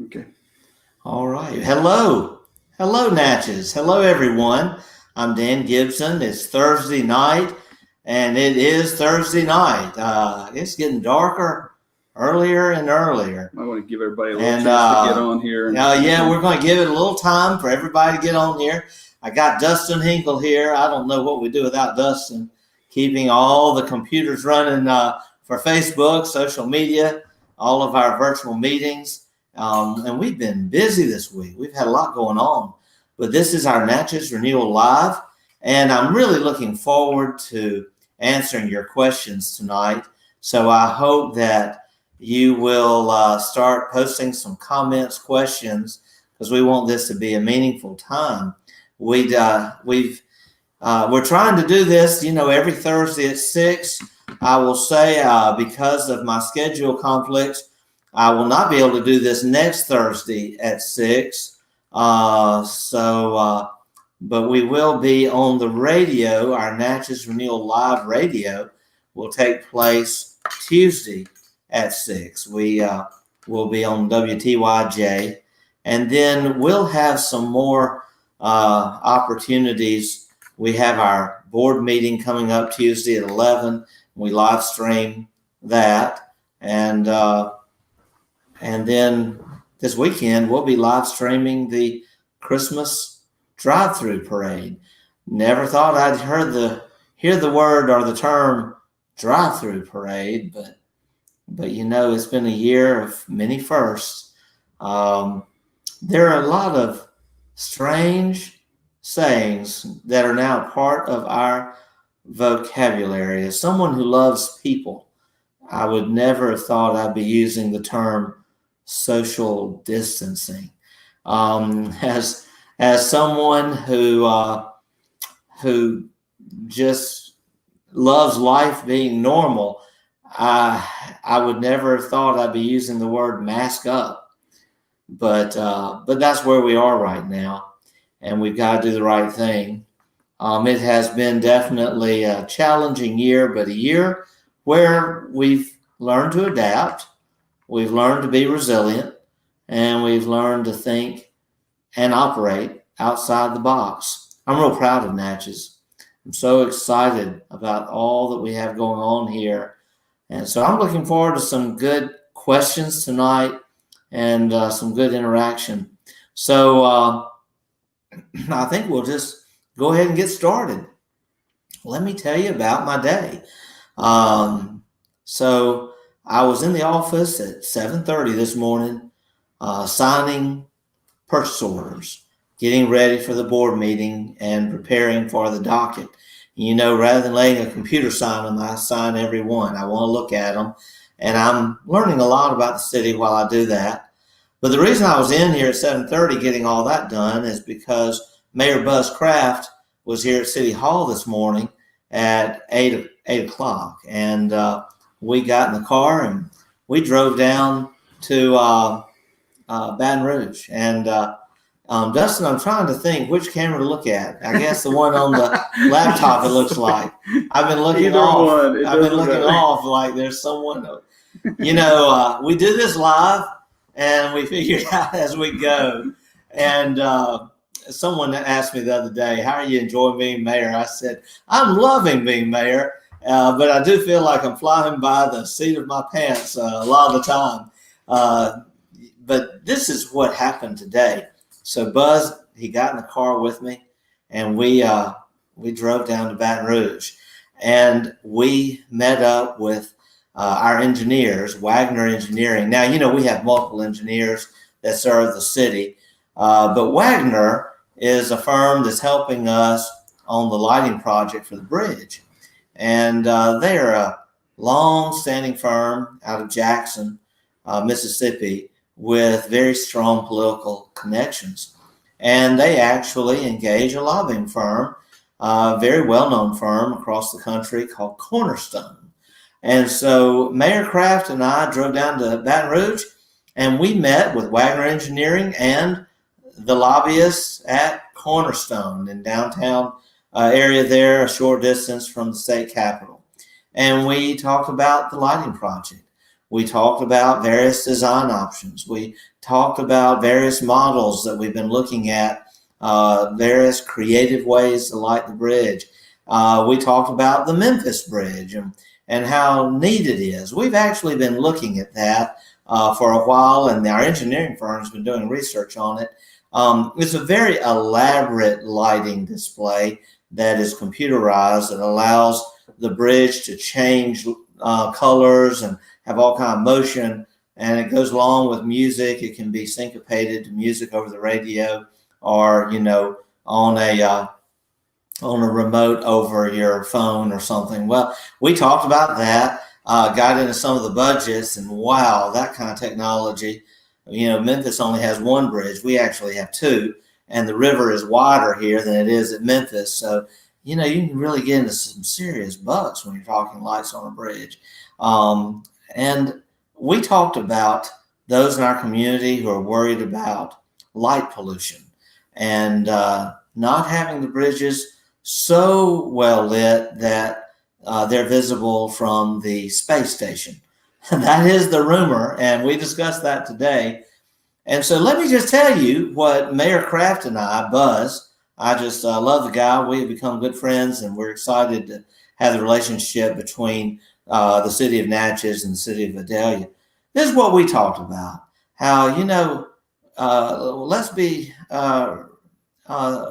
Okay. All right. Hello. Hello, Natchez. Hello, everyone. I'm Dan Gibson. It's Thursday night, and it is Thursday night. It's getting darker earlier and earlier. I want to give everybody a little chance to get on here. Yeah, we're going to give it a little time for everybody to get on here. I got Dustin Hinkle here. I don't know what we do without Dustin, keeping all the computers running for Facebook, social media, all of our virtual meetings. And we've been busy this week. We've had a lot going on. But this is our Natchez Renewal Live. And I'm really looking forward to answering your questions tonight. So I hope that you will start posting some comments, questions, because we want this to be a meaningful time. We're trying to do this, every Thursday at 6. I will say because of my schedule conflicts, I will not be able to do this next Thursday at 6. But we will be on the radio. Our Natchez Renewal Live radio will take place Tuesday at 6. We will be on WTYJ. And then we'll have some more opportunities. We have our board meeting coming up Tuesday at 11. We live stream that. And then this weekend, we'll be live streaming the Christmas drive-through parade. Never thought I'd hear the word or the term drive-through parade, but it's been a year of many firsts. There are a lot of strange sayings that are now part of our vocabulary. As someone who loves people, I would never have thought I'd be using the term social distancing. As someone who just loves life being normal, I would never have thought I'd be using the word mask up. But that's where we are right now, and we've got to do the right thing. It has been definitely a challenging year, but a year where we've learned to adapt. We've learned to be resilient, and we've learned to think and operate outside the box. I'm real proud of Natchez. I'm so excited about all that we have going on here. And so I'm looking forward to some good questions tonight and some good interaction. So I think we'll just go ahead and get started. Let me tell you about my day. So I was in the office at 7:30 this morning, signing purchase orders, getting ready for the board meeting, and preparing for the docket. Rather than letting a computer sign them, I sign every one. I want to look at them, and I'm learning a lot about the city while I do that. But the reason I was in here at 7:30 getting all that done is because Mayor Buzz Craft was here at City Hall this morning at 8 o'clock, and we got in the car and we drove down to Baton Rouge. And Dustin, I'm trying to think which camera to look at. I guess the one on the laptop, it looks like. I've been looking off like there's someone. We do this live and we figure it out as we go. And someone asked me the other day, how are you enjoying being mayor? I said, I'm loving being mayor. But I do feel like I'm flying by the seat of my pants a lot of the time. But this is what happened today. So Buzz, he got in the car with me, and we drove down to Baton Rouge, and we met up with our engineers, Wagner Engineering. Now, we have multiple engineers that serve the city, but Wagner is a firm that's helping us on the lighting project for the bridge. And they are a long-standing firm out of Jackson, Mississippi, with very strong political connections. And they actually engage a lobbying firm, a very well-known firm across the country called Cornerstone. And so Mayor Craft and I drove down to Baton Rouge, and we met with Wagner Engineering and the lobbyists at Cornerstone in downtown area there, a short distance from the state capitol. And we talked about the lighting project. We talked about various design options. We talked about various models that we've been looking at, various creative ways to light the bridge. We talked about the Memphis Bridge and how neat it is. We've actually been looking at that for a while, and our engineering firm has been doing research on it. It's a very elaborate lighting display that is computerized and allows the bridge to change colors and have all kind of motion, and it goes along with music. It can be syncopated to music over the radio, or on a remote over your phone or something. Well, we talked about that, got into some of the budgets, and wow, that kind of technology. Memphis only has one bridge. We actually have two, and the river is wider here than it is at Memphis. So, you can really get into some serious bucks when you're talking lights on a bridge. And we talked about those in our community who are worried about light pollution and not having the bridges so well lit that they're visible from the space station. That is the rumor, and we discussed that today. And so let me just tell you what Mayor Kraft and Buzz, I just love the guy. We have become good friends, and we're excited to have the relationship between the city of Natchez and the city of Vidalia. This is what we talked about, how, let's be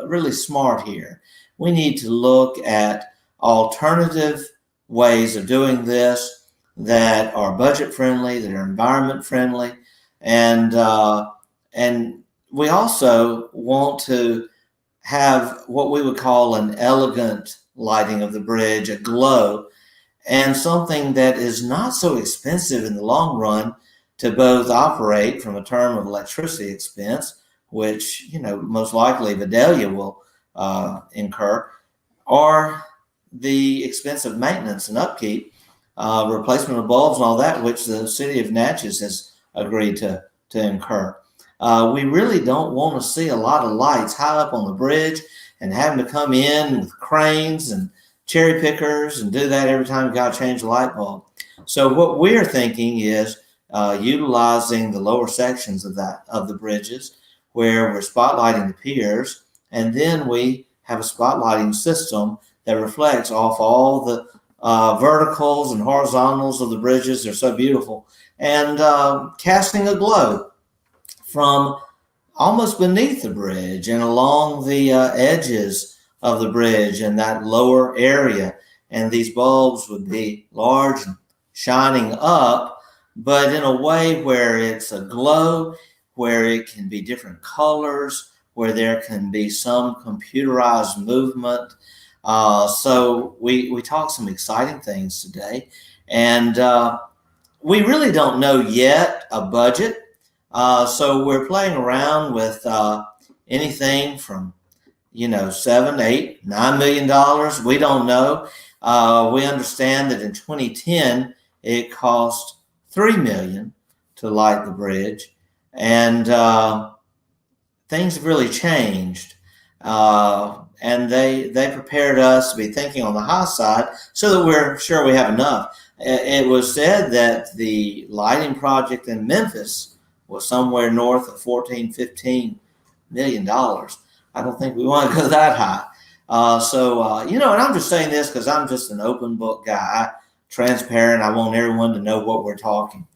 really smart here. We need to look at alternative ways of doing this that are budget friendly, that are environment friendly, and we also want to have what we would call an elegant lighting of the bridge, a glow, and something that is not so expensive in the long run to both operate from a term of electricity expense, which most likely Vidalia will incur, or the expense of maintenance and upkeep, replacement of bulbs and all that, which the city of Natchez has agreed to incur. We really don't want to see a lot of lights high up on the bridge and having to come in with cranes and cherry pickers and do that every time you got to change the light bulb. So what we're thinking is utilizing the lower sections of the bridges where we're spotlighting the piers, and then we have a spotlighting system that reflects off all the verticals and horizontals of the bridges. They're so beautiful, and casting a glow from almost beneath the bridge and along the edges of the bridge and that lower area. And these bulbs would be large and shining up, but in a way where it's a glow, where it can be different colors, where there can be some computerized movement. So we talked some exciting things today, and we really don't know yet a budget. So we're playing around with anything from, $7, $8, $9 million. We don't know. We understand that in 2010, it cost $3 million to light the bridge, and things have really changed. And they prepared us to be thinking on the high side so that we're sure we have enough. It was said that the lighting project in Memphis was somewhere north of $14-15 million. I don't think we want to go that high. And I'm just saying this because I'm just an open book guy, transparent. I want everyone to know what we're talking.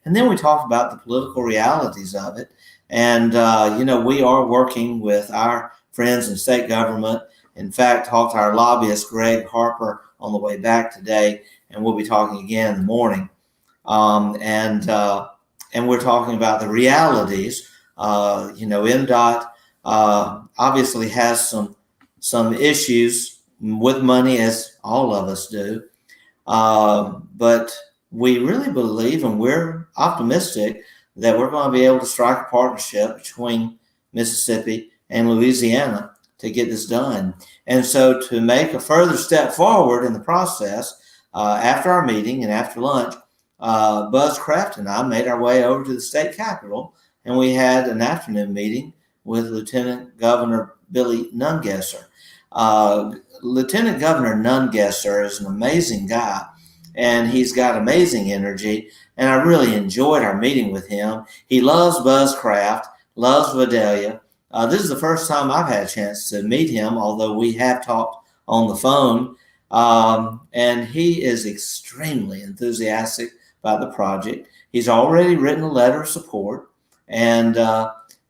And then we talked about the political realities of it. And, we are working with our friends in state government. In fact, talked to our lobbyist, Greg Harper, on the way back today, and we'll be talking again in the morning. And we're talking about the realities. MDOT obviously has some issues with money, as all of us do. But we really believe, and we're optimistic, that we're going to be able to strike a partnership between Mississippi and Louisiana to get this done. And so to make a further step forward in the process, after our meeting and after lunch, Buzz Kraft and I made our way over to the state capitol, and we had an afternoon meeting with Lieutenant Governor Billy Nungesser. Lieutenant Governor Nungesser is an amazing guy, and he's got amazing energy. and I really enjoyed our meeting with him. He loves Buzzcraft, loves Vidalia. This is the first time I've had a chance to meet him, although we have talked on the phone. And he is extremely enthusiastic about the project. He's already written a letter of support, and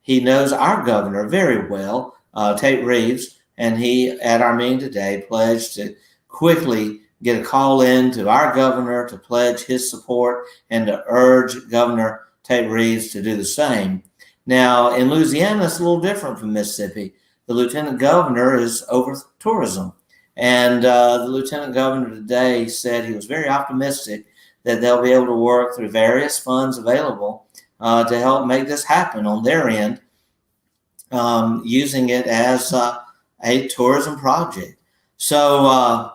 he knows our governor very well, Tate Reeves, and he, at our meeting today, pledged to quickly get a call in to our governor to pledge his support and to urge Governor Tate Reeves to do the same. Now, in Louisiana, it's a little different from Mississippi. The lieutenant governor is over tourism. And the lieutenant governor today said he was very optimistic that they'll be able to work through various funds available to help make this happen on their end, using it as a tourism project. So,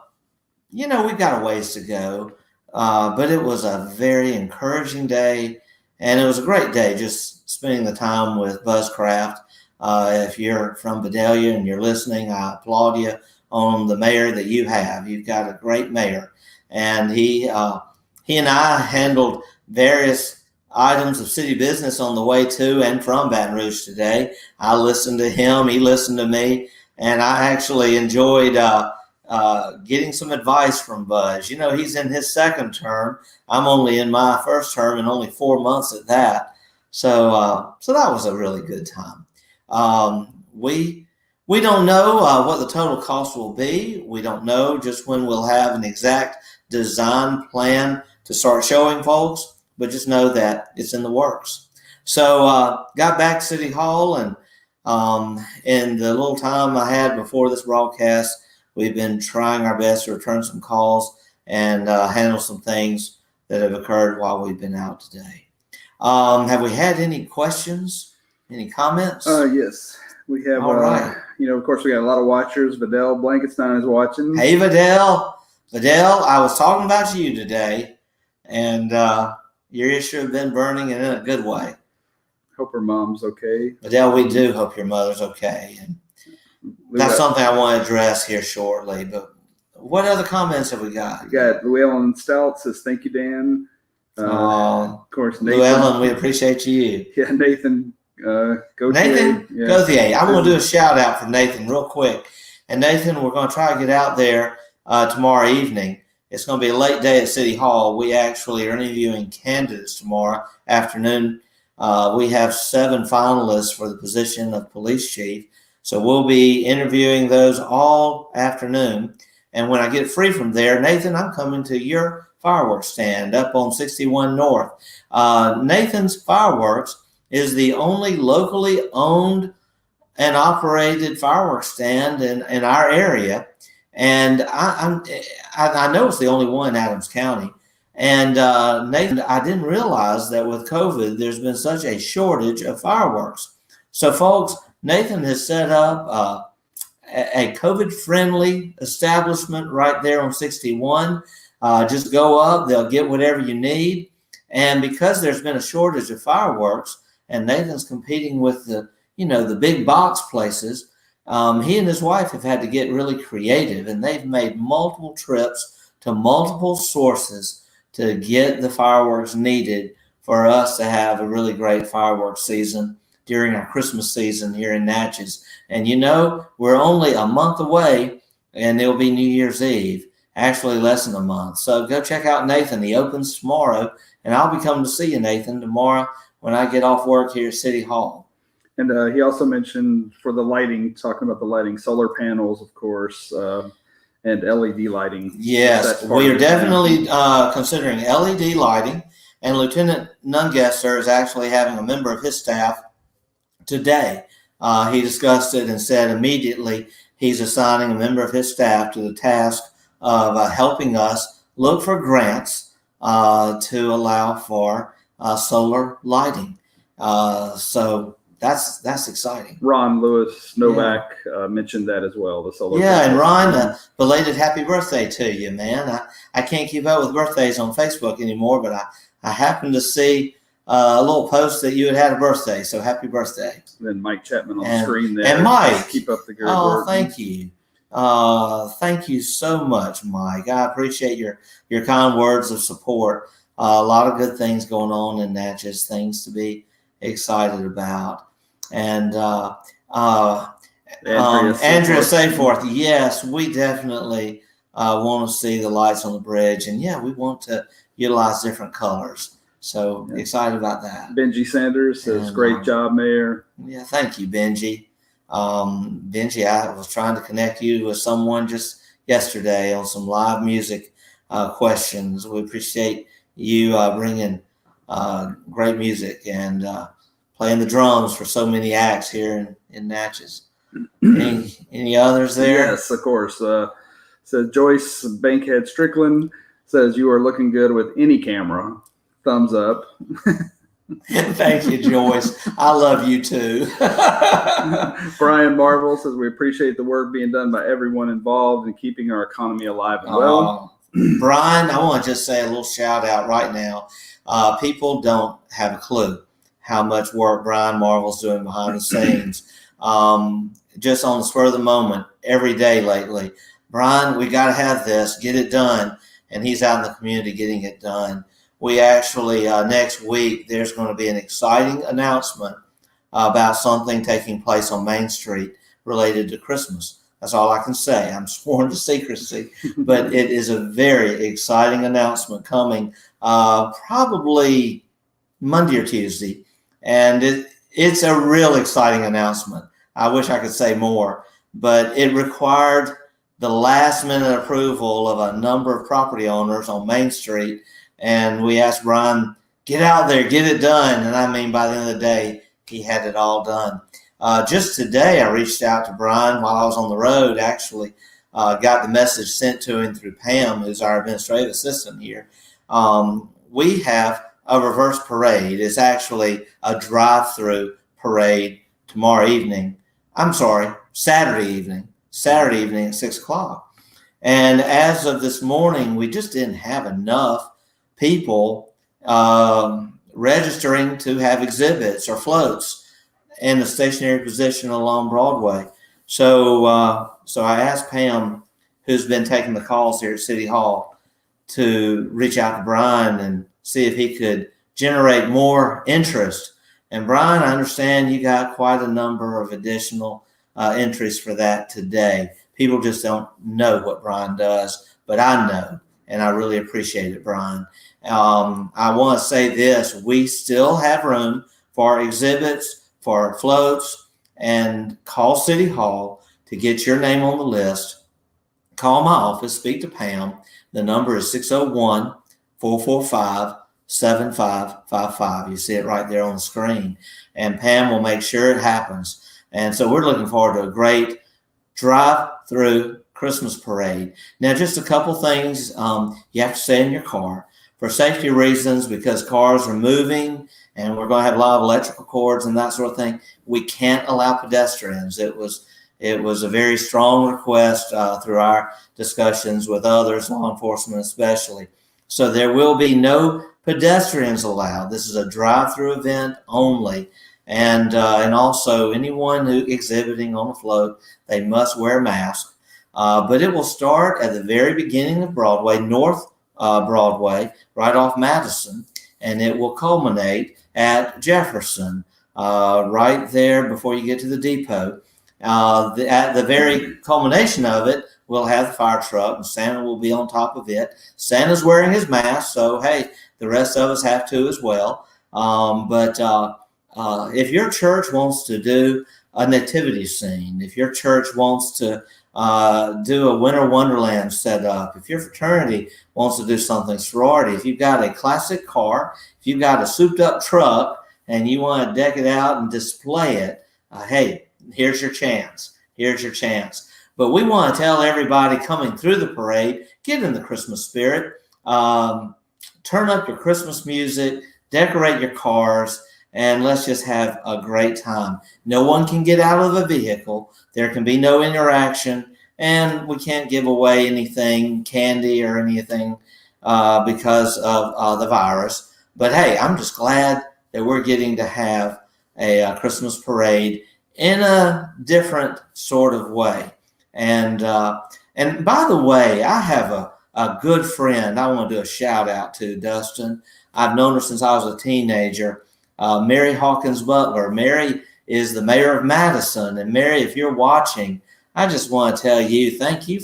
we've got a ways to go, but it was a very encouraging day, and it was a great day just spending the time with Buzzcraft. If you're from Vidalia and you're listening, I applaud you on the mayor that you have. You've got a great mayor, and he and I handled various items of city business on the way to and from Baton Rouge today. I listened to him, he listened to me, and I actually enjoyed getting some advice from Buzz. He's in his second term. I'm only in my first term, and only 4 months at that. So that was a really good time. We don't know what the total cost will be. We don't know just when we'll have an exact design plan to start showing folks, but just know that it's in the works. So got back to City Hall, and in the little time I had before this broadcast, we've been trying our best to return some calls and handle some things that have occurred while we've been out today. Have we had any questions, any comments? Yes, we have. All right. Of course, we got a lot of watchers. Vidal Blankenstein is watching. Hey, Vidal. Vidal, I was talking about you today, and your issue have been burning, and in a good way. Hope her mom's okay. Vidal, we do hope your mother's okay. And that's something I want to address here shortly. But what other comments have we got? We got Llewellyn Stout says, "Thank you, Dan." Of course, Nathan. Llewellyn, we appreciate you. Yeah, Nathan. Gauthier. Nathan Yeah. Gauthier. I'm going to do a shout out for Nathan real quick. And Nathan, we're going to try to get out there tomorrow evening. It's going to be a late day at City Hall. We actually are interviewing candidates tomorrow afternoon. We have 7 finalists for the position of police chief. So we'll be interviewing those all afternoon. And when I get free from there, Nathan, I'm coming to your fireworks stand up on 61 North. Nathan's Fireworks is the only locally owned and operated fireworks stand in our area. And I know it's the only one in Adams County. And Nathan, I didn't realize that with COVID, there's been such a shortage of fireworks. So folks, Nathan has set up a COVID-friendly establishment right there on 61. Just go up, they'll get whatever you need. And because there's been a shortage of fireworks, and Nathan's competing with the big box places, he and his wife have had to get really creative, and they've made multiple trips to multiple sources to get the fireworks needed for us to have a really great fireworks season during our Christmas season here in Natchez. And we're only a month away, and it'll be New Year's Eve, actually less than a month. So go check out Nathan. He opens tomorrow, and I'll be coming to see you, Nathan, tomorrow when I get off work here at City Hall. And he also mentioned for the lighting, talking about the lighting, solar panels, of course, and LED lighting. Yes, we are definitely considering LED lighting, and Lieutenant Nungesser is actually having a member of his staff today. He discussed it and said immediately he's assigning a member of his staff to the task of helping us look for grants to allow for solar lighting. So that's exciting. Ron Lewis Novak mentioned that as well, the solar. Yeah, and Ron, belated happy birthday to you, man. I can't keep up with birthdays on Facebook anymore, but I happened to see a little post that you had a birthday, so happy birthday. And then Mike Chapman on the screen there. And Mike. Keep up the good Oh, work. thank you. Thank you so much, Mike. I appreciate your kind words of support. A lot of good things going on in Natchez, things to be excited about. And Andrea Sayforth, yes, we definitely want to see the lights on the bridge. And yeah, we want to utilize different colors. So excited about that. Benji Sanders says, great job, Mayor. Yeah, thank you, Benji. Benji, I was trying to connect you with someone just yesterday on some live music questions. We appreciate you bringing great music and playing the drums for so many acts here in Natchez. Any others there? Yes, of course. So Joyce Bankhead Strickland says, you are looking good with any camera. Thumbs up. Thank you, Joyce. I love you too. Brian Marvel says, we appreciate the work being done by everyone involved in keeping our economy alive and well. Brian, I want to just say a little shout out right now. People don't have a clue how much work Brian Marvel's doing behind the scenes. Just on the spur of the moment, every day lately. Brian, we got to have this, get it done. And he's out in the community getting it done. We actually, next week, there's going to be an exciting announcement about something taking place on Main Street related to Christmas. That's all I can say. I'm sworn to secrecy, but it is a very exciting announcement coming probably Monday or Tuesday. And it's a real exciting announcement. I wish I could say more, but it required the last minute approval of a number of property owners on Main Street. And we asked Brian, get out there, get it done. And I mean, by the end of the day, he had it all done. Just today, I reached out to Brian while I was on the road, actually got the message sent to him through Pam, who's our administrative assistant here. We have a reverse parade. It's actually a drive-through parade tomorrow evening. I'm sorry, Saturday evening at 6 o'clock. And as of this morning, we just didn't have enough people registering to have exhibits or floats in a stationary position along Broadway. So I asked Pam, who's been taking the calls here at City Hall, to reach out to Brian and see if he could generate more interest. And Brian, I understand you got quite a number of additional entries for that today. People just don't know what Brian does, but I know, and I really appreciate it, Brian. I want to say this, we still have room for exhibits, for floats, and call City Hall to get your name on the list. Call my office, speak to Pam. The number is 601-445-7555. You see it right there on the screen. And Pam will make sure it happens. And so we're looking forward to a great drive-through Christmas parade. Now, just a couple things you have to stay in your car. For safety reasons, because cars are moving and we're going to have a lot of electrical cords and that sort of thing, we can't allow pedestrians. It was a very strong request through our discussions with others, law enforcement especially. So there will be no pedestrians allowed. This is a drive-through event only. And also anyone who exhibiting on a float, they must wear a mask. But it will start at the very beginning of Broadway, North Broadway, right off Madison, and it will culminate at Jefferson, right there before you get to the depot. At the very culmination of it, we'll have the fire truck, and Santa will be on top of it. Santa's wearing his mask, so hey, the rest of us have to as well. But if your church wants to do a nativity scene, if your church wants to do a winter wonderland setup, if your fraternity wants to do something, sorority, if you've got a classic car, if you've got a souped up truck and you want to deck it out and display it, hey, here's your chance. Here's your chance. But we want to tell everybody coming through the parade, get in the Christmas spirit, turn up your Christmas music, decorate your cars, and let's just have a great time. No one can get out of the vehicle. There can be no interaction, and we can't give away anything, candy or anything, because of the virus. But hey, I'm just glad that we're getting to have a Christmas parade in a different sort of way. And by the way, I have a good friend I want to do a shout out to, Dustin. I've known her since I was a teenager. Mary Hawkins Butler. Mary is the mayor of Madison. And Mary, if you're watching, I just want to tell you, thank you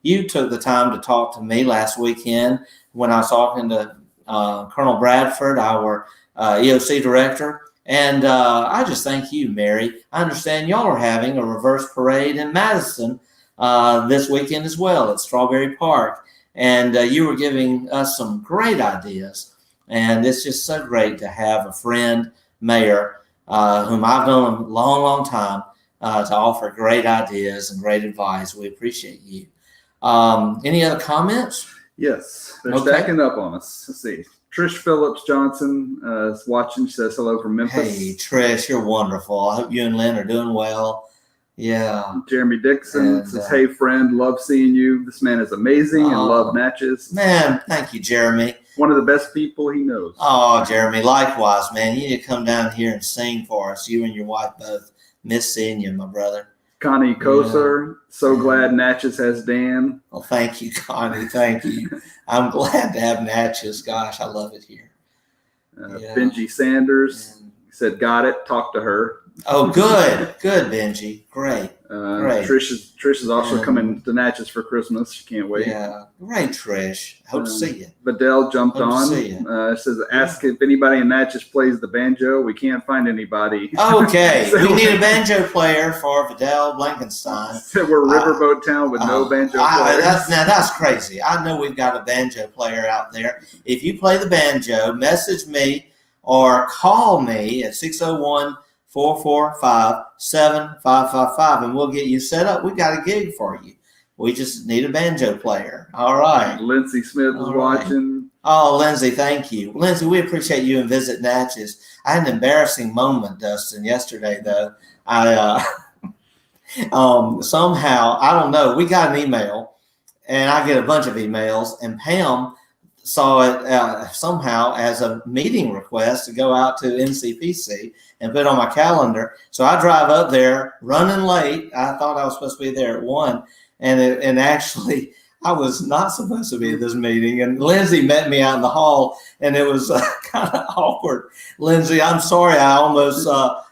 you took the time to talk to me last weekend when I was talking to Colonel Bradford, our EOC director. And I just thank you, Mary. I understand y'all are having a reverse parade in Madison this weekend as well at Strawberry Park. And you were giving us some great ideas. And it's just so great to have a friend, mayor, whom I've known a long, long time, to offer great ideas and great advice. We appreciate you. Any other comments? Yes, they're stacking up on us. Let's see. Trish Phillips Johnson is watching. She says hello from Memphis. Hey, Trish, you're wonderful. I hope you and Lynn are doing well. Yeah. Jeremy Dixon says, hey, friend, love seeing you. This man is amazing and love Natchez. Man, thank you, Jeremy. One of the best people he knows. Oh, Jeremy, likewise, man. You need to come down here and sing for us. You and your wife both. Miss seeing you, my brother. Connie Koser, so glad Natchez has Dan. Well, thank you, Connie. Thank you. I'm glad to have Natchez. Gosh, I love it here. Benji Sanders said, got it. Talk to her. Oh, good. Good, Benji. Great. Great. Trish is also coming to Natchez for Christmas. She can't wait. Yeah. Great, Trish. Hope to see you. Vidal jumped on. Says, ask if anybody in Natchez plays the banjo. We can't find anybody. Okay. We need a banjo player for Vidal Blankenstein. Said we're Riverboat Town with no banjo players. That's crazy. I know we've got a banjo player out there. If you play the banjo, message me or call me at 601-445-7555, and we'll get you set up. We've got a gig for you. We just need a banjo player. All right. Lindsay Smith is watching. Oh, Lindsay, thank you. Lindsay, we appreciate you and Visit Natchez. I had an embarrassing moment, Dustin, yesterday, though. Somehow, I don't know, we got an email, and I get a bunch of emails, and Pam saw it somehow as a meeting request to go out to NCPC and put it on my calendar. So I drive up there running late. I thought I was supposed to be there at 1. And actually, I was not supposed to be at this meeting. And Lindsay met me out in the hall, and it was kind of awkward. Lindsay, I'm sorry I almost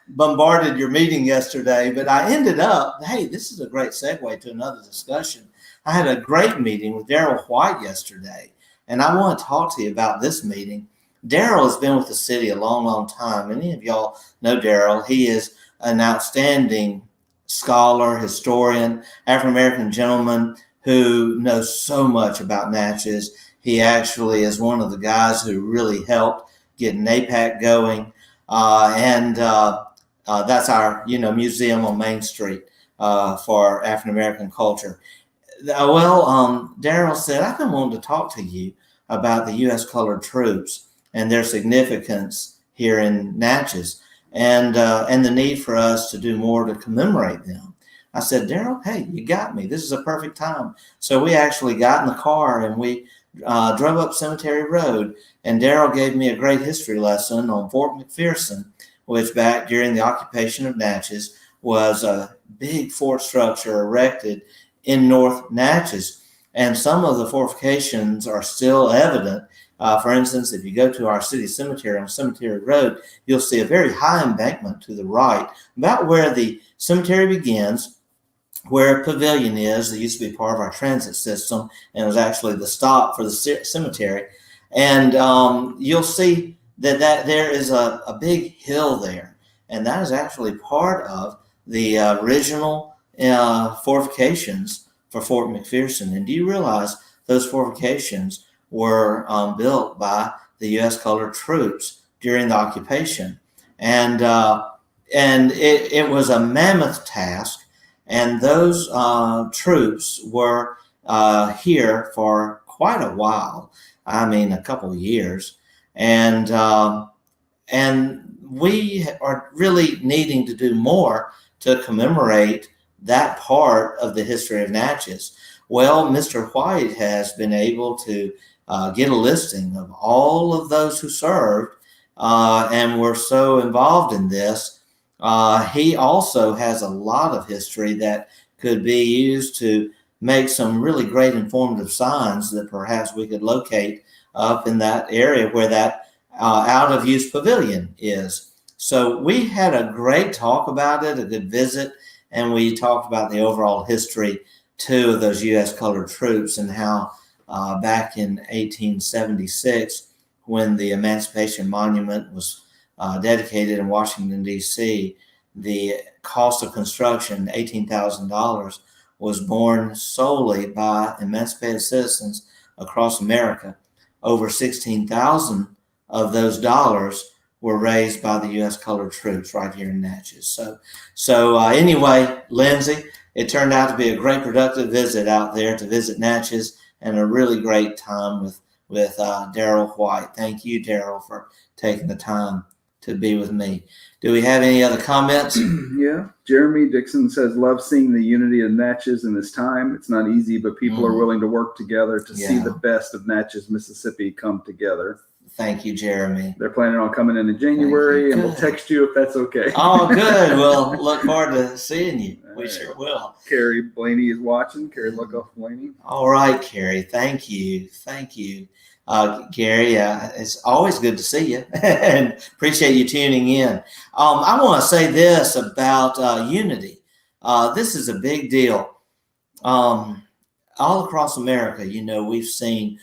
bombarded your meeting yesterday, but I ended up, hey, this is a great segue to another discussion. I had a great meeting with Daryl White yesterday, and I want to talk to you about this meeting. Daryl has been with the city a long, long time. Many of y'all know Daryl. He is an outstanding scholar, historian, African-American gentleman who knows so much about Natchez. He actually is one of the guys who really helped get NAPAC going. That's our, museum on Main Street for African-American culture. Daryl said, I've been wanting to talk to you about the U.S. colored troops and their significance here in Natchez, and the need for us to do more to commemorate them. I said, Daryl, hey, you got me. This is a perfect time. So we actually got in the car and we drove up Cemetery Road, and Daryl gave me a great history lesson on Fort McPherson, which back during the occupation of Natchez was a big fort structure erected in North Natchez. And some of the fortifications are still evident. For instance, if you go to our city cemetery on Cemetery Road, you'll see a very high embankment to the right, about where the cemetery begins, where a pavilion is. That used to be part of our transit system, and it was actually the stop for the cemetery. And you'll see that there is a big hill there, and that is actually part of the original fortifications for Fort McPherson. And do you realize those fortifications were built by the U.S. colored troops during the occupation? And it was a mammoth task, and those troops were here for quite a while. I mean, a couple of years. And we are really needing to do more to commemorate that part of the history of Natchez. Well, Mr. White has been able to get a listing of all of those who served and were so involved in this. He also has a lot of history that could be used to make some really great informative signs that perhaps we could locate up in that area where that out of use pavilion is. So we had a great talk about it, a good visit, and we talked about the overall history too of those U.S. colored troops and how back in 1876, when the Emancipation Monument was dedicated in Washington, D.C., the cost of construction, $18,000, was borne solely by emancipated citizens across America. Over 16,000 of those dollars were raised by the U.S. colored troops right here in Natchez. So anyway, Lindsay, it turned out to be a great productive visit out there to visit Natchez, and a really great time with Daryl White. Thank you, Daryl, for taking the time to be with me. Do we have any other comments? Yeah. Jeremy Dixon says, love seeing the unity of Natchez in this time. It's not easy, but people are willing to work together to see the best of Natchez, Mississippi come together. Thank you, Jeremy. They're planning on coming in January, and we'll text you if that's okay. Oh, good. We'll look forward to seeing you. We sure will. Carrie Blaney is watching. Carrie Luckoff Blaney. All right, Carrie. Thank you. Thank you. Gary, it's always good to see you and appreciate you tuning in. I want to say this about unity. This is a big deal. All across America, we've seen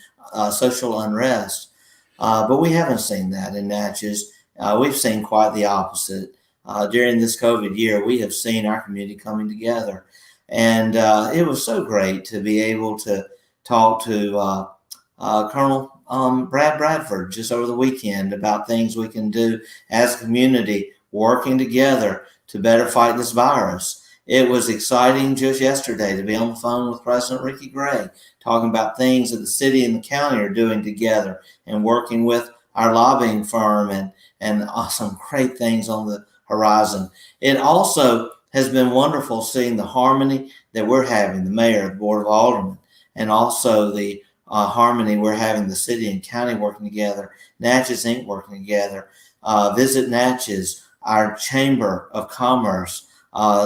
social unrest, but we haven't seen that in Natchez. We've seen quite the opposite. During this COVID year, we have seen our community coming together. And it was so great to be able to talk to Colonel Brad Bradford just over the weekend about things we can do as a community working together to better fight this virus. It was exciting just yesterday to be on the phone with President Ricky Gray, talking about things that the city and the county are doing together and working with our lobbying firm and some great things on the horizon. It also has been wonderful seeing the harmony that we're having, the mayor, the board of aldermen, and also the harmony we're having, the city and county working together, Natchez Inc. working together, Visit Natchez, our Chamber of Commerce,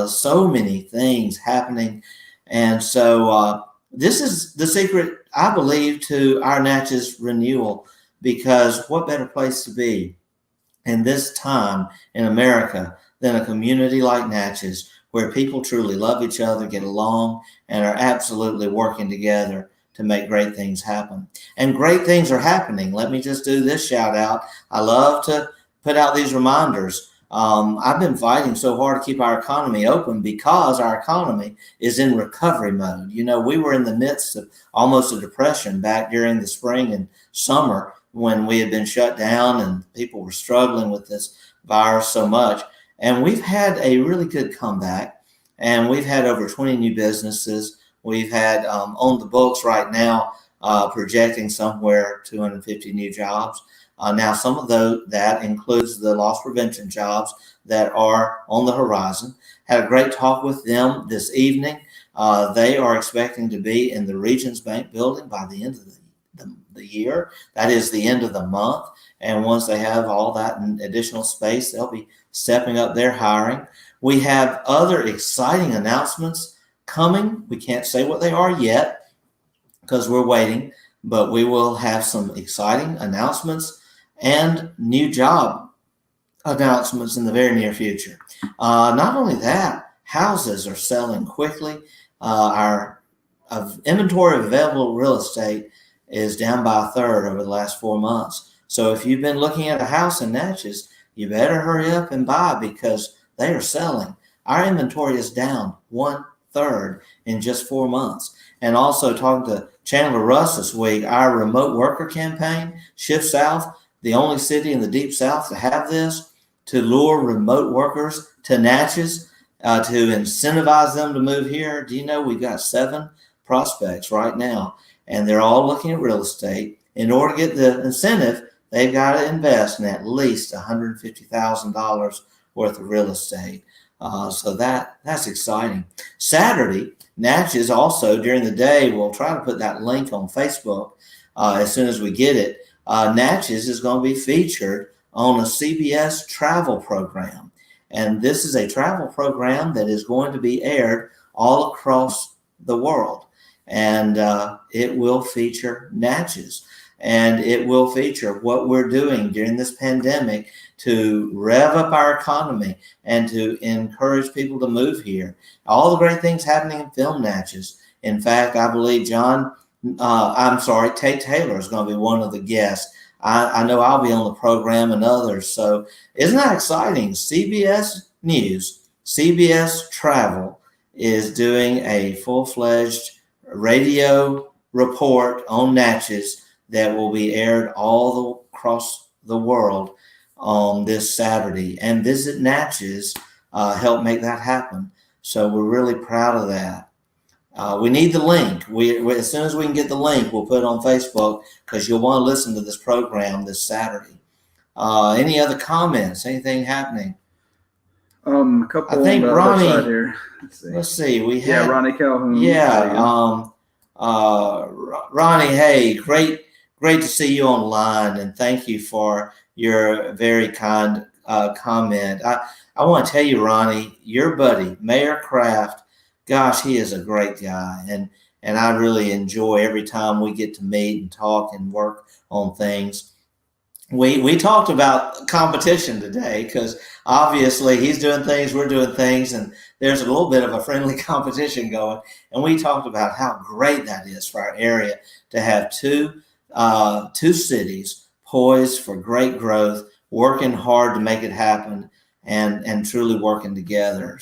so many things happening. And so this is the secret, I believe, to our Natchez renewal, because what better place to be in this time in America than a community like Natchez, where people truly love each other, get along, and are absolutely working together to make great things happen. And great things are happening. Let me just do this shout out. I love to put out these reminders. I've been fighting so hard to keep our economy open because our economy is in recovery mode. We were in the midst of almost a depression back during the spring and summer when we had been shut down and people were struggling with this virus so much. And we've had a really good comeback, and we've had over 20 new businesses. We've had on the books right now projecting somewhere 250 new jobs. Now, some of that includes the loss prevention jobs that are on the horizon. Had a great talk with them this evening. They are expecting to be in the Regions Bank building by the end of the year. That is the end of the month. And once they have all that additional space, they'll be stepping up their hiring. We have other exciting announcements coming. We can't say what they are yet because we're waiting, but we will have some exciting announcements and new job announcements in the very near future. Not only that, houses are selling quickly. Our inventory of available real estate is down by a third over the last 4 months. So if you've been looking at a house in Natchez, you better hurry up and buy because they are selling. Our inventory is down 1/3 in just 4 months. And also talking to Chandler Russ this week, our remote worker campaign, Shift South, the only city in the Deep South to have this, to lure remote workers to Natchez, to incentivize them to move here. Do you know we've got 7 prospects right now, and they're all looking at real estate. In order to get the incentive, they've got to invest in at least $150,000 worth of real estate. So that's exciting. Saturday, Natchez also during the day, we'll try to put that link on Facebook as soon as we get it. Natchez is going to be featured on a CBS travel program. And this is a travel program that is going to be aired all across the world. and it will feature Natchez, and it will feature what we're doing during this pandemic to rev up our economy and to encourage people to move here. All the great things happening in Film Natchez. In fact, I believe Tate Taylor is going to be one of the guests. I know I'll be on the program and others. So isn't that exciting? CBS News, CBS Travel is doing a full-fledged radio report on Natchez that will be aired all across the world on this Saturday. And Visit Natchez helped make that happen. So we're really proud of that. We need the link. We as soon as we can get the link, we'll put it on Facebook because you'll want to listen to this program this Saturday. Any other comments? Anything happening? A couple. I think on the Ronnie. other side here. Let's see. We had Ronnie Calhoun. Yeah. Ronnie, hey, great to see you online, and thank you for your very kind comment. I want to tell you, Ronnie, your buddy, Mayor Kraft. Gosh, he is a great guy, and I really enjoy every time we get to meet and talk and work on things. We talked about competition today because obviously he's doing things, we're doing things, and there's a little bit of a friendly competition going. And we talked about how great that is for our area to have two cities poised for great growth, working hard to make it happen, and truly working together.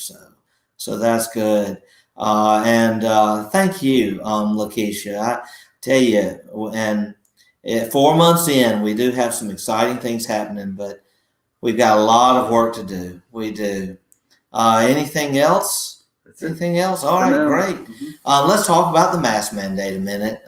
So that's good. Thank you, Lakeisha. I tell you, and 4 months in, we do have some exciting things happening, but we've got a lot of work to do. We do. Anything else? Anything else? All right, great. Mm-hmm. Let's talk about the mask mandate a minute.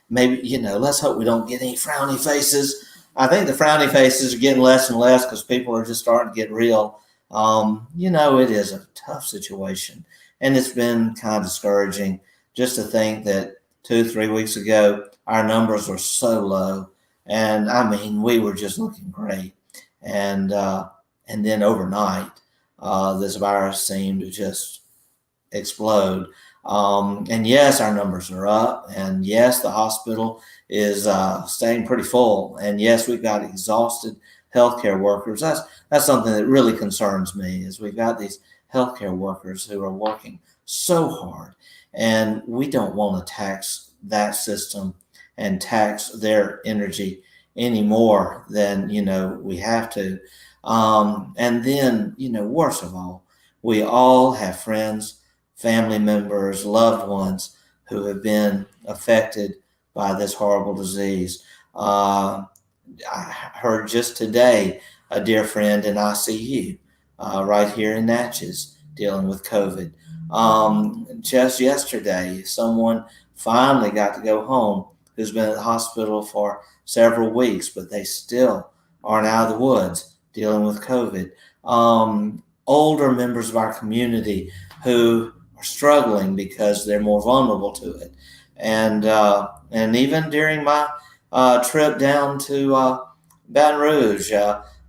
Maybe, let's hope we don't get any frowny faces. I think the frowny faces are getting less and less because people are just starting to get real. It is a tough situation, and it's been kind of discouraging just to think that 2-3 weeks ago, our numbers were so low. And I mean, we were just looking great. And then overnight, this virus seemed to just explode. And yes, our numbers are up. And yes, the hospital is staying pretty full. And yes, we've got exhausted healthcare workers. That's something that really concerns me is we've got these healthcare workers who are working so hard, and we don't want to tax that system and tax their energy any more than we have to. And then worst of all, we all have friends, family members, loved ones who have been affected by this horrible disease. I heard just today a dear friend in ICU right here in Natchez dealing with COVID. Just yesterday, someone finally got to go home who's been at the hospital for several weeks, but they still aren't out of the woods dealing with COVID. Older members of our community who are struggling because they're more vulnerable to it. And even during my trip down to Baton Rouge,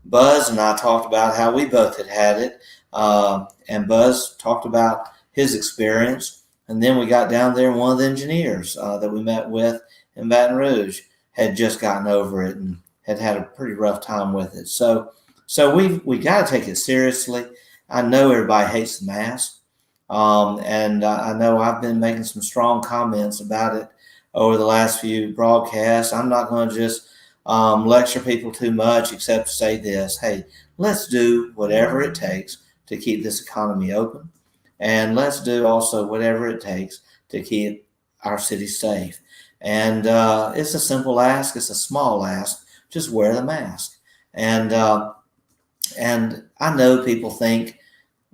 Buzz and I talked about how we both had it. And Buzz talked about his experience. And then we got down there, and one of the engineers that we met with in Baton Rouge had just gotten over it and had a pretty rough time with it. So we got to take it seriously. I know everybody hates the mask. And I know I've been making some strong comments about it over the last few broadcasts. I'm not going to just lecture people too much except to say this. Hey, let's do whatever it takes to keep this economy open. And let's do also whatever it takes to keep our city safe. And it's a simple ask. It's a small ask. Just wear the mask. And I know people think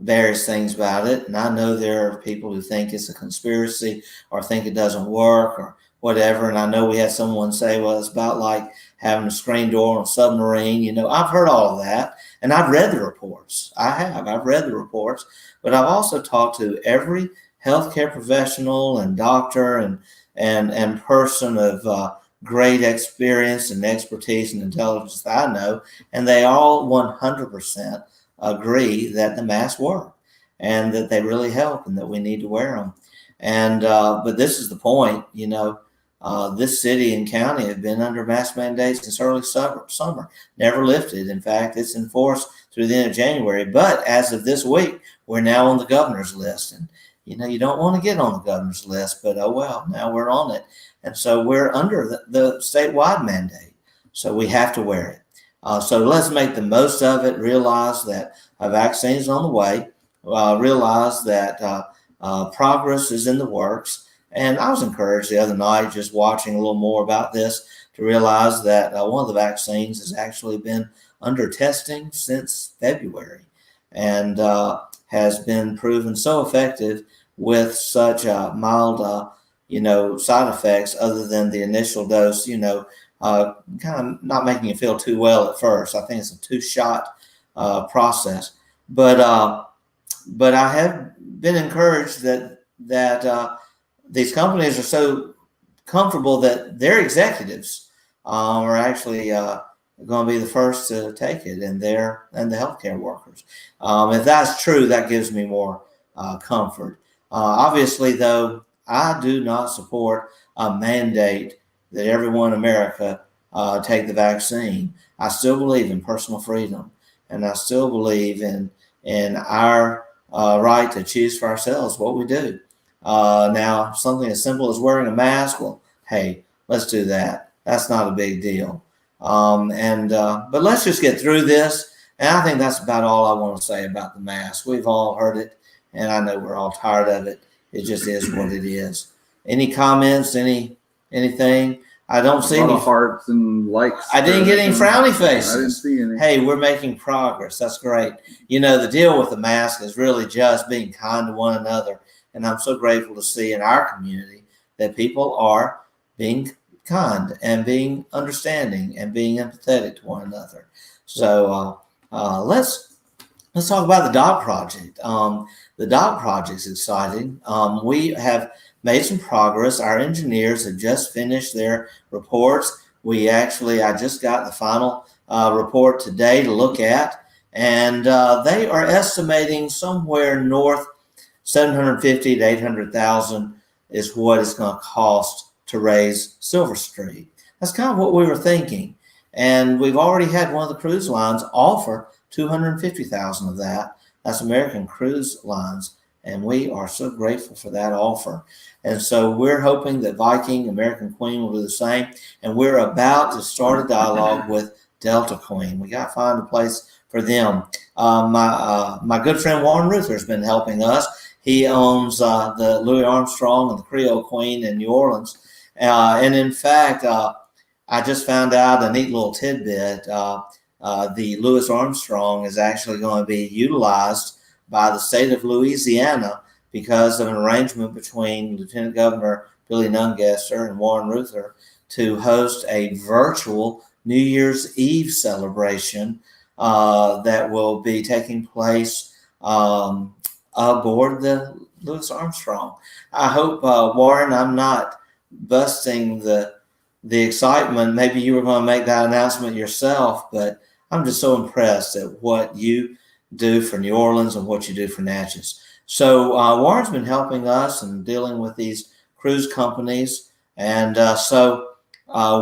various things about it. And I know there are people who think it's a conspiracy or think it doesn't work or whatever. And I know we had someone say, well, it's about like having a screen door on a submarine. I've heard all of that. And I've read the reports. I've read the reports. But I've also talked to every healthcare professional and doctor and person of great experience and expertise and intelligence that I know, and they all 100% agree that the masks work and that they really help and that we need to wear them. And but this is the point, this city and county have been under mask mandates since early summer, never lifted. In fact, it's enforced through the end of January. But as of this week, we're now on the governor's list. And, you don't want to get on the governor's list, but oh well, now we're on it. And so we're under the statewide mandate. So we have to wear it. So let's make the most of it, realize that a vaccine is on the way, realize that progress is in the works. And I was encouraged the other night, just watching a little more about this, to realize that one of the vaccines has actually been under testing since February and has been proven so effective with such mild, side effects other than the initial dose, kind of not making you feel too well at first. I think it's a 2-shot process. But I have been encouraged that these companies are so comfortable that their executives are actually going to be the first to take it, and the healthcare workers. If that's true, that gives me more comfort. Obviously, though, I do not support a mandate that everyone in America take the vaccine. I still believe in personal freedom, and I still believe in our right to choose for ourselves what we do. Now, something as simple as wearing a mask, well, hey, let's do that. That's not a big deal. But let's just get through this. And I think that's about all I want to say about the mask. We've all heard it, and I know we're all tired of it. It just is what it is. Any comments? Anything? I don't see any hearts and likes. I didn't get any frowny faces. I didn't see any. Hey, we're making progress. That's great. The deal with the mask is really just being kind to one another. And I'm so grateful to see in our community that people are being kind and being understanding and being empathetic to one another. So let's talk about the dock project. The dock project's exciting. We have made some progress. Our engineers have just finished their reports. I just got the final report today to look at, and they are estimating somewhere north 750 to 800,000 is what it's going to cost to raise Silver Street. That's kind of what we were thinking. And we've already had one of the cruise lines offer 250,000 of that. That's American Cruise Lines. And we are so grateful for that offer. And so we're hoping that Viking, American Queen will do the same. And we're about to start a dialogue with Delta Queen. We got to find a place for them. My good friend Warren Ruther has been helping us. He owns the Louis Armstrong and the Creole Queen in New Orleans. And in fact, I just found out a neat little tidbit. The Louis Armstrong is actually going to be utilized by the state of Louisiana because of an arrangement between Lieutenant Governor Billy Nungesser and Warren Ruther to host a virtual New Year's Eve celebration that will be taking place aboard the Louis Armstrong. I hope, Warren, I'm not busting the excitement. Maybe you were going to make that announcement yourself, but I'm just so impressed at what you do for New Orleans and what you do for Natchez. So Warren's been helping us and dealing with these cruise companies. And so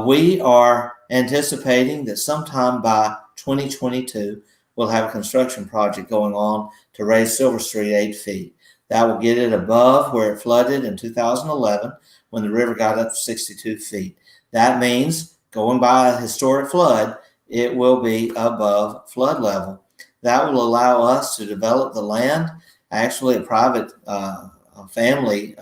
we are anticipating that sometime by 2022, we'll have a construction project going on to raise Silver Street 8 feet. That will get it above where it flooded in 2011 when the river got up to 62 feet. That means going by a historic flood, it will be above flood level. That will allow us to develop the land. Actually, a private family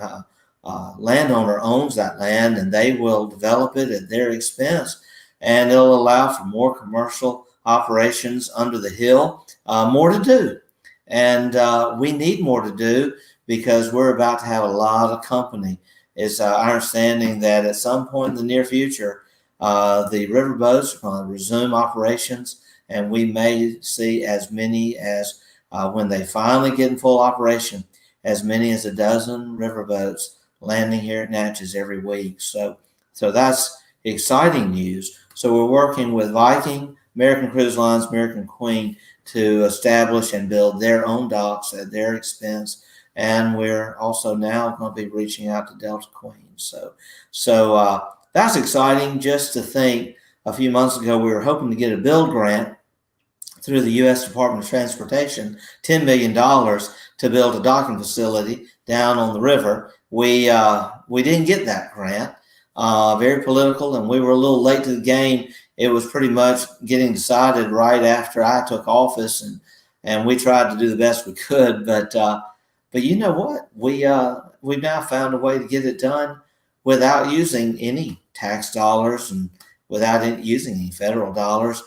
landowner owns that land, and they will develop it at their expense. And it'll allow for more commercial operations under the hill, more to do. And we need more to do because we're about to have a lot of company. It's our understanding that at some point in the near future, the riverboats are going to resume operations, and we may see as many as, when they finally get in full operation, as many as a dozen riverboats landing here at Natchez every week. So that's exciting news. So we're working with Viking, American Cruise Lines, American Queen to establish and build their own docks at their expense. and we're also now going to be reaching out to Delta Queens. So that's exciting. Just to think, a few months ago we were hoping to get a build grant through the U.S. Department of Transportation, $10 million to build a docking facility down on the river. We didn't get that grant. Very political, and we were a little late to the game. It was pretty much getting decided right after I took office, and we tried to do the best we could. But you know what? We've now found a way to get it done without using any tax dollars and without using any federal dollars.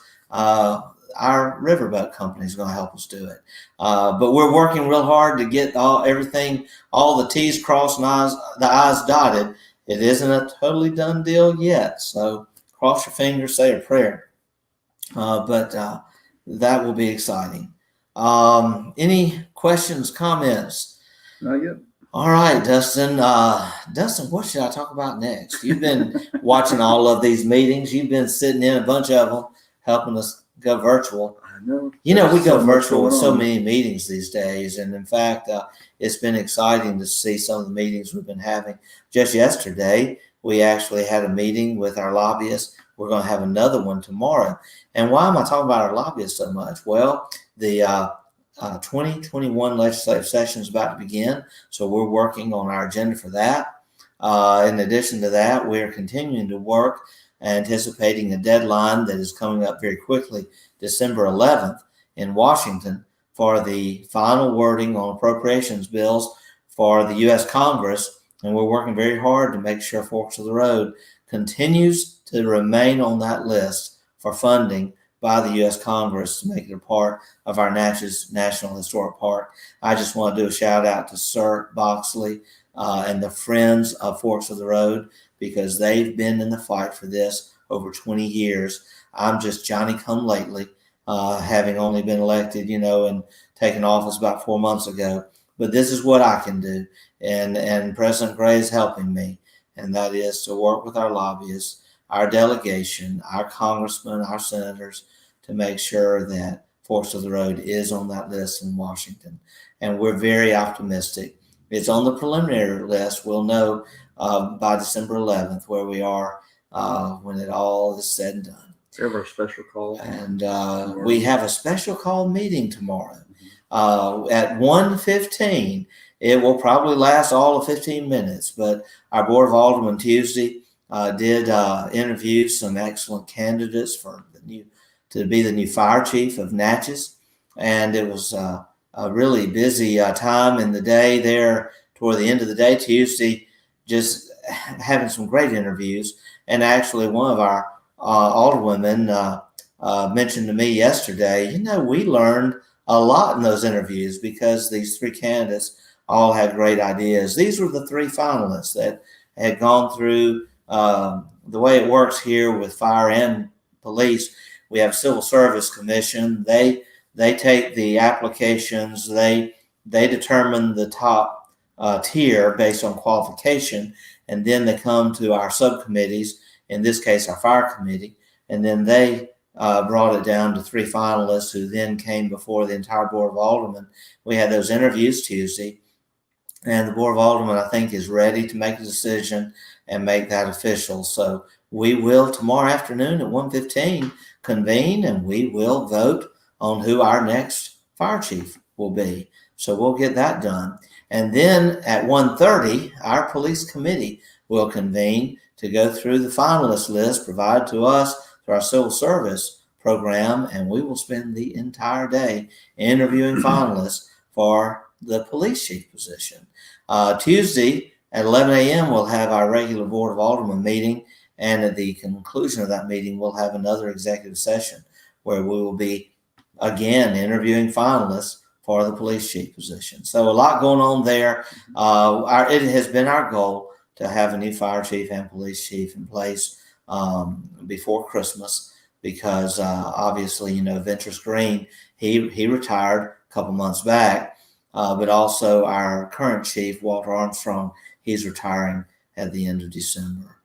Our riverboat company is going to help us do it. But we're working real hard to get all the T's crossed and the I's dotted. It isn't a totally done deal yet. So cross your fingers, say a prayer. But that will be exciting. Any questions, comments? Not yet. All right, Dustin. Dustin, what should I talk about next? You've been watching all of these meetings. You've been sitting in a bunch of them, helping us go virtual. I know. We go virtual with so many meetings these days. And in fact, it's been exciting to see some of the meetings we've been having. Just yesterday, we actually had a meeting with our lobbyists. We're going to have another one tomorrow. And why am I talking about our lobbyists so much? Well, the 2021 legislative session is about to begin. So we're working on our agenda for that. In addition to that, we're continuing to work, anticipating a deadline that is coming up very quickly, December 11th in Washington, for the final wording on appropriations bills for the U.S. Congress. And we're working very hard to make sure Forks of the Road continues to remain on that list for funding by the U.S. Congress to make it a part of our Natchez National Historic Park. I just want to do a shout out to Sir Boxley and the Friends of Forks of the Road, because they've been in the fight for this over 20 years. I'm just Johnny come lately, having only been elected, and taken office about 4 months ago. But this is what I can do. And President Gray is helping me. And that is to work with our lobbyists, our delegation, our congressmen, our senators, to make sure that Forks of the Road is on that list in Washington. And we're very optimistic. It's on the preliminary list. We'll know by December 11th where we are when it all is said and done. We have our special call. And we have a special call meeting tomorrow at 1:15. It will probably last all of 15 minutes, but our Board of Aldermen Tuesday did interview some excellent candidates to be the new fire chief of Natchez. And it was a really busy time in the day there toward the end of the day Tuesday, just having some great interviews. And actually one of our alderwomen mentioned to me yesterday, we learned a lot in those interviews because these three candidates all had great ideas. These were the three finalists that had gone through the way it works here with fire and police. We have a Civil Service Commission. They take the applications. They determine the top tier based on qualification, and then they come to our subcommittees, in this case our fire committee, and then they brought it down to three finalists who then came before the entire Board of Aldermen. We had those interviews Tuesday, and the Board of Aldermen, I think, is ready to make a decision and make that official. So we will tomorrow afternoon at 1:15 convene, and we will vote on who our next fire chief will be. So we'll get that done. And then at 1:30, our police committee will convene to go through the finalist list provided to us through our civil service program, and we will spend the entire day interviewing finalists for the police chief position. Tuesday at 11 a.m., we'll have our regular Board of Aldermen meeting, and at the conclusion of that meeting, we'll have another executive session where we will be, again, interviewing finalists for the police chief position. So a lot going on there. It has been our goal to have a new fire chief and police chief in place before Christmas, because obviously, Ventress Green, he retired a couple months back, but also our current chief, Walter Armstrong, he's retiring at the end of December.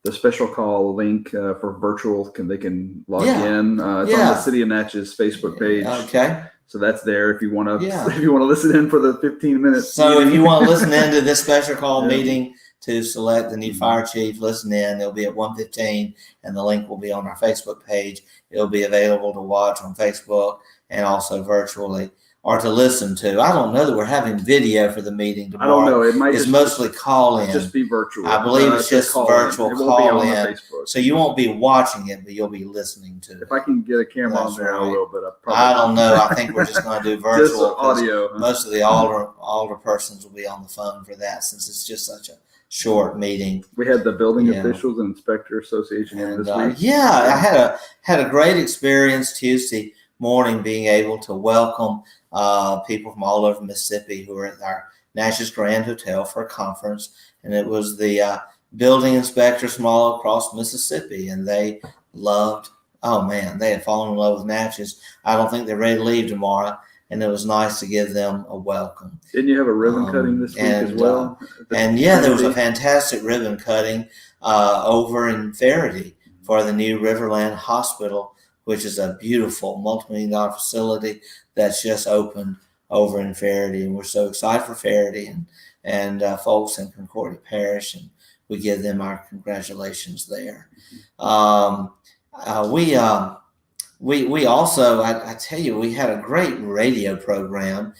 The special call link for virtual, they can log in. It's on the City of Natchez Facebook page. Okay. So that's there if you want to Yeah. listen in for the 15 minutes. So if you want to listen into this special call Yeah. meeting to select the new fire chief, listen in. It'll be at 1:15, and the link will be on our Facebook page. It'll be available to watch on Facebook and also virtually, or to listen to. I don't know that we're having video for the meeting tomorrow. I don't know. It might It's just mostly call in. just be virtual. I believe it's just virtual It won't be call on in. the Facebook. So you won't be watching it, but you'll be listening to it. If I can get a camera That's on there, right. I will. But I don't know. I think we're just going to do virtual. Just audio. Most of the older persons will be on the phone for that, since it's just such a short meeting. We had the building officials and inspector association in this week. Yeah, I had a great experience Tuesday morning being able to welcome people from all over Mississippi who were at our Natchez Grand Hotel for a conference, and it was the building inspectors from all across Mississippi, and they loved. Oh man, they had fallen in love with Natchez. I don't think they're ready to leave tomorrow, and it was nice to give them a welcome. Didn't you have a ribbon cutting this week as well? There was a fantastic ribbon cutting over in Faraday for the new Riverland Hospital, which is a beautiful multi-million-dollar facility that's just opened over in Faraday. And we're so excited for Faraday and folks in Concordia Parish, and we give them our congratulations there. We also, I tell you, we had a great radio program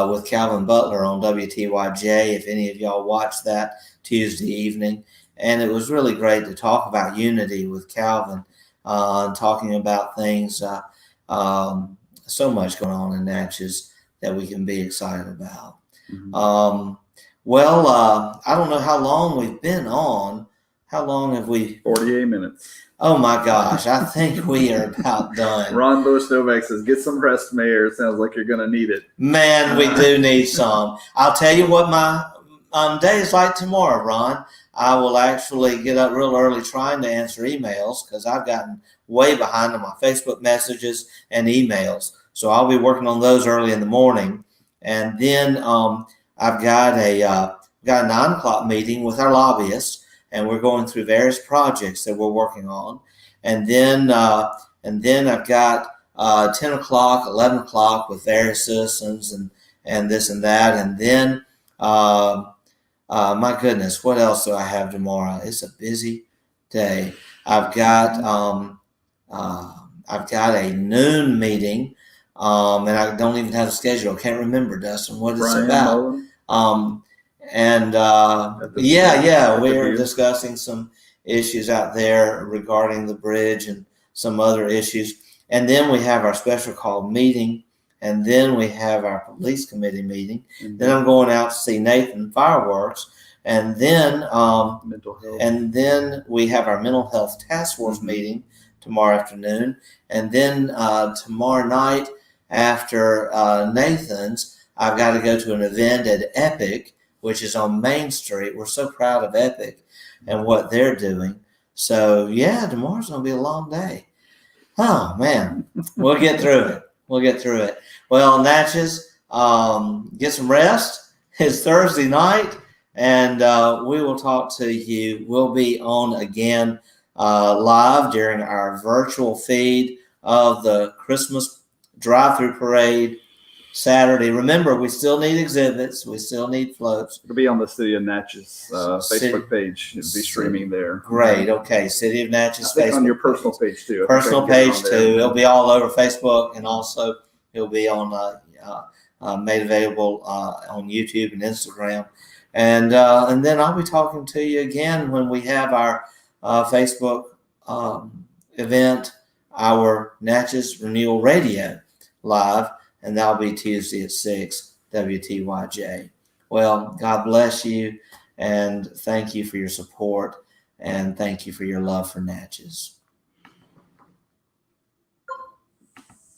with Calvin Butler on WTYJ, if any of y'all watched that Tuesday evening. And it was really great to talk about unity with Calvin, and talking about things, so much going on in Natchez that we can be excited about. Mm-hmm. I don't know how long we've been on. How long have we? 48 minutes. Oh my gosh, I think we are about done. Ron Lewis Novak says, get some rest, Mayor. It sounds like you're going to need it. Man, we do need some. I'll tell you what my day is like tomorrow, Ron. I will actually get up real early trying to answer emails because I've gotten way behind on my Facebook messages and emails. So I'll be working on those early in the morning. And then I've got a 9 o'clock meeting with our lobbyists, and we're going through various projects that we're working on. And then I've got 10 o'clock, 11 o'clock with various citizens and this and that. And then, my goodness, what else do I have tomorrow? It's a busy day. I've got a noon meeting, and I don't even have a schedule. I can't remember, Dustin, what it's about. We're discussing some issues out there regarding the bridge and some other issues. And then we have our special call meeting, and then we have our police committee meeting. Mm-hmm. Then I'm going out to see Nathan fireworks, and then mental health. And then we have our mental health task force meeting tomorrow afternoon, and then tomorrow night after Nathan's, I've got to go to an event at Epic, which is on Main Street. We're so proud of Epic and what they're doing. So, yeah, tomorrow's going to be a long day. Oh, man. We'll get through it. Well, Natchez, get some rest. It's Thursday night, and we will talk to you. We'll be on again live during our virtual feed of the Christmas drive-through parade Saturday. Remember, we still need exhibits. We still need floats. It'll be on the City of Natchez Facebook page. It'll be streaming there. Great. Okay. City of Natchez Facebook. On your personal page too. Personal page too. It'll be all over Facebook, and also it'll be on made available on YouTube and Instagram. And then I'll be talking to you again when we have our Facebook event, our Natchez Renewal Radio live. And that'll be Tuesday at 6, WTYJ. Well, God bless you, and thank you for your support, and thank you for your love for Natchez.